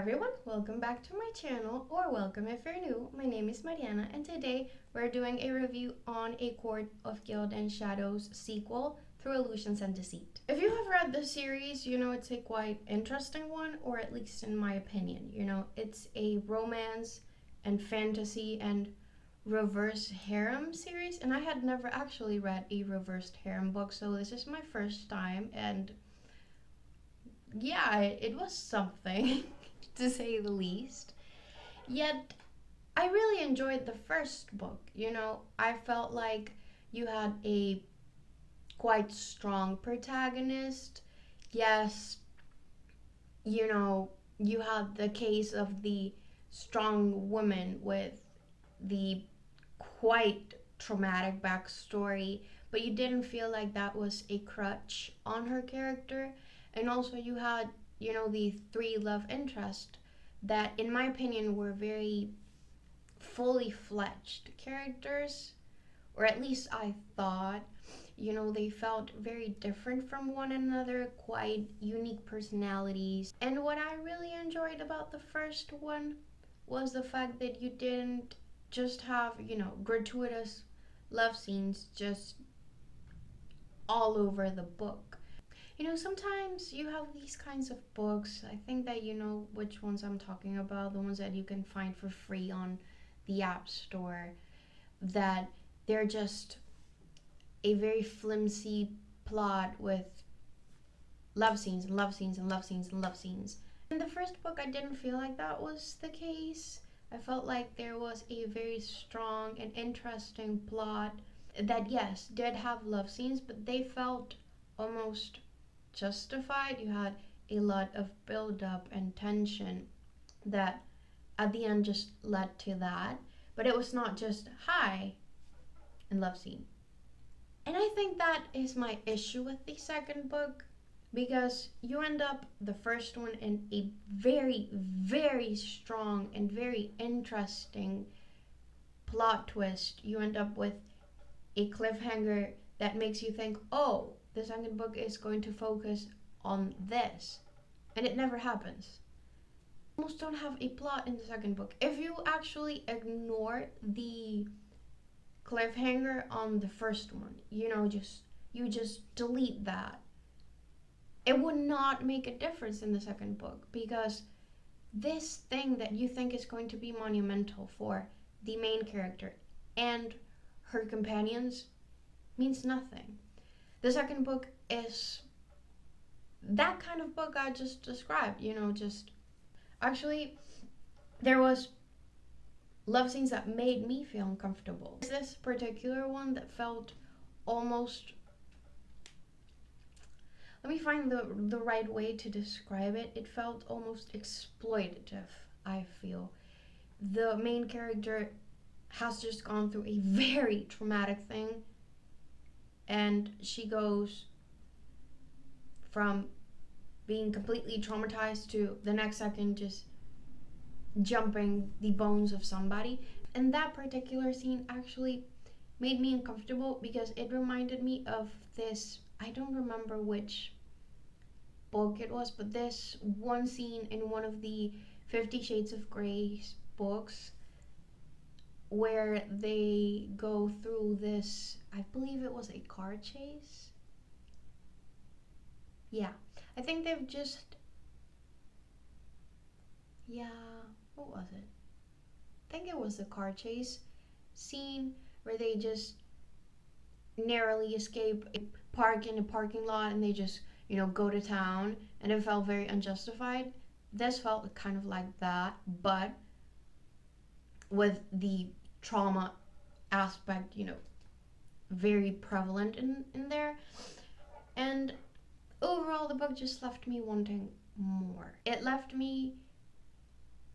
everyone, welcome back to my channel, or welcome if you're new. My name is Mariana and today we're doing a review on A Court of Guilt and Shadows sequel, Through Illusions and Deceit. If you have read the series, you know it's a quite interesting one, or at least in my opinion. You know, it's a romance and fantasy and reverse harem series, and I had never actually read a reversed harem book, so this is my first time, and yeah, it was something to say the least. Yet, I really enjoyed the first book. You know, I felt like you had a quite strong protagonist. Yes, you know, you had the case of the strong woman with the quite traumatic backstory, but you didn't feel like that was a crutch on her character. And also, you had, you know, the three love interests that, in my opinion, were very fully fledged characters, or at least I thought. You know, they felt very different from one another, quite unique personalities. And what I really enjoyed about the first one was the fact that you didn't just have, you know, gratuitous love scenes just all over the book. You know, sometimes you have these kinds of books. I think that you know which ones I'm talking about, the ones that you can find for free on the App Store, that they're just a very flimsy plot with love scenes and love scenes and love scenes and love scenes. In the first book, I didn't feel like that was the case. I felt like there was a very strong and interesting plot that, yes, did have love scenes, but they felt almost justified. You had a lot of build up and tension that at the end just led to that. But it was not just hi and love scene. And I think that is my issue with the second book, because you end up the first one in a very, very strong and very interesting plot twist. You end up with a cliffhanger that makes you think, oh, the second book is going to focus on this. And it never happens. You almost don't have a plot in the second book. If you actually ignore the cliffhanger on the first one, you know, you just delete that, it would not make a difference in the second book, because this thing that you think is going to be monumental for the main character and her companions means nothing. The second book is that kind of book I just described, you know, just actually there was love scenes that made me feel uncomfortable. This particular one that felt almost, let me find the right way to describe it. It felt almost exploitative, I feel. The main character has just gone through a very traumatic thing, and she goes from being completely traumatized to the next second just jumping the bones of somebody. And that particular scene actually made me uncomfortable because it reminded me of this, I don't remember which book it was, but this one scene in one of the 50 Shades of Grey books where they go through this, I believe it was a car chase. Yeah, I think they've just, what was it? I think it was the car chase scene where they just narrowly escape a park in a parking lot and they just, you know, go to town, and it felt very unjustified. This felt kind of like that, but with the trauma aspect, you know, very prevalent in there. And overall, the book just left me wanting more. It left me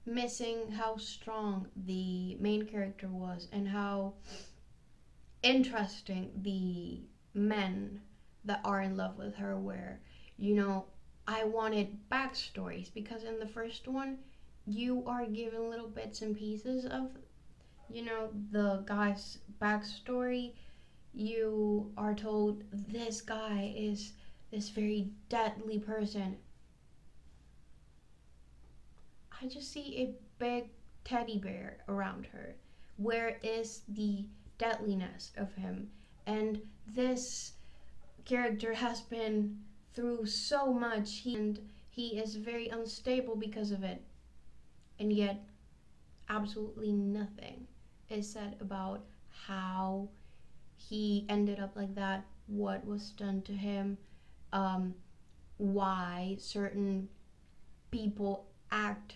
missing how strong the main character was and how interesting the men that are in love with her were. You know, I wanted backstories, because in the first one you are given little bits and pieces of, you know, the guy's backstory. You are told this guy is this very deadly person. I just see a big teddy bear around her. Where is the deadliness of him? And this character has been through so much, and he is very unstable because of it. And yet, absolutely nothing is said about how he ended up like that, what was done to him, why certain people act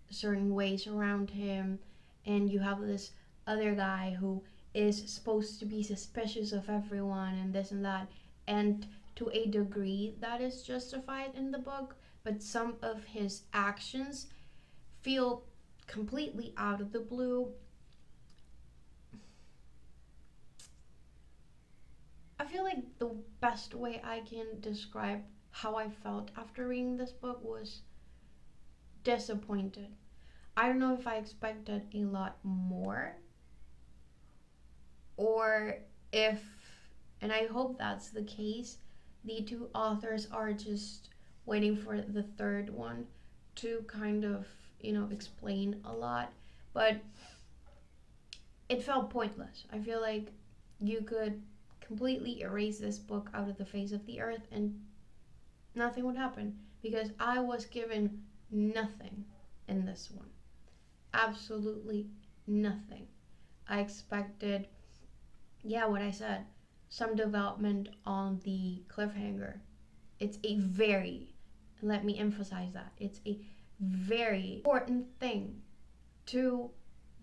certain ways around him, and you have this other guy who is supposed to be suspicious of everyone and this and that, and to a degree that is justified in the book, but some of his actions feel completely out of the blue. I feel like the best way I can describe how I felt after reading this book was disappointed. I don't know if I expected a lot more, or if, and I hope that's the case, the two authors are just waiting for the third one to kind of, explain a lot. But it felt pointless. I feel like you could completely erase this book out of the face of the earth and nothing would happen, because I was given nothing in this one. Absolutely nothing. I expected, what I said, some development on the cliffhanger. It's a very, let me emphasize that, it's a very important thing to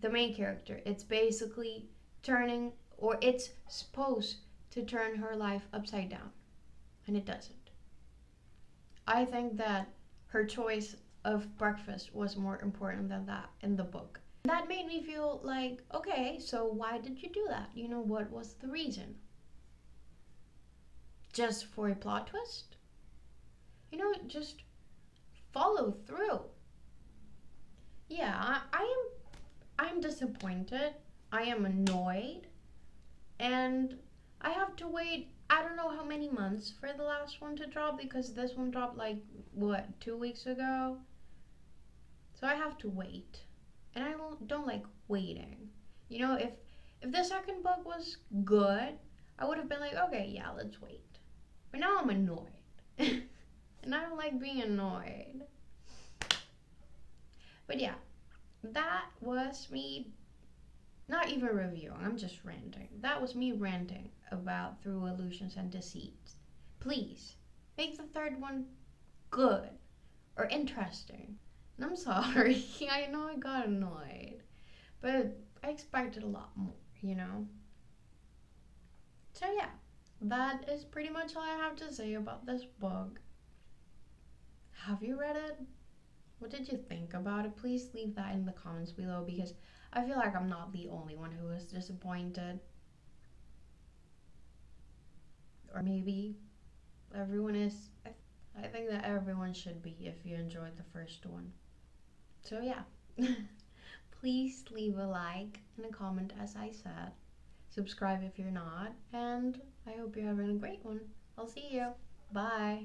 the main character. It's basically turning, or it's supposed to turn her life upside down, and it doesn't. I think that her choice of breakfast was more important than that in the book. That made me feel like, okay, so why did you do that? What was the reason? Just for a plot twist? Just follow through. Yeah, I'm disappointed. I am annoyed. And I have to wait, I don't know how many months for the last one to drop, because this one dropped 2 weeks ago. So I have to wait. And I don't like waiting. If the second book was good, I would have been like, okay, yeah, let's wait. But now I'm annoyed. And I don't like being annoyed. But yeah, that was me not even reviewing, I'm just ranting. That was me ranting about Through Illusions and Deceit. Please, make the third one good or interesting. And I'm sorry, I know I got annoyed, but I expected a lot more, So yeah, that is pretty much all I have to say about this book. Have you read it? What did you think about it? Please leave that in the comments below, because I feel like I'm not the only one who was disappointed. Or maybe everyone is. I think that everyone should be if you enjoyed the first one. So yeah, please leave a like and a comment as I said. Subscribe if you're not, and I hope you're having a great one. I'll see you. Bye.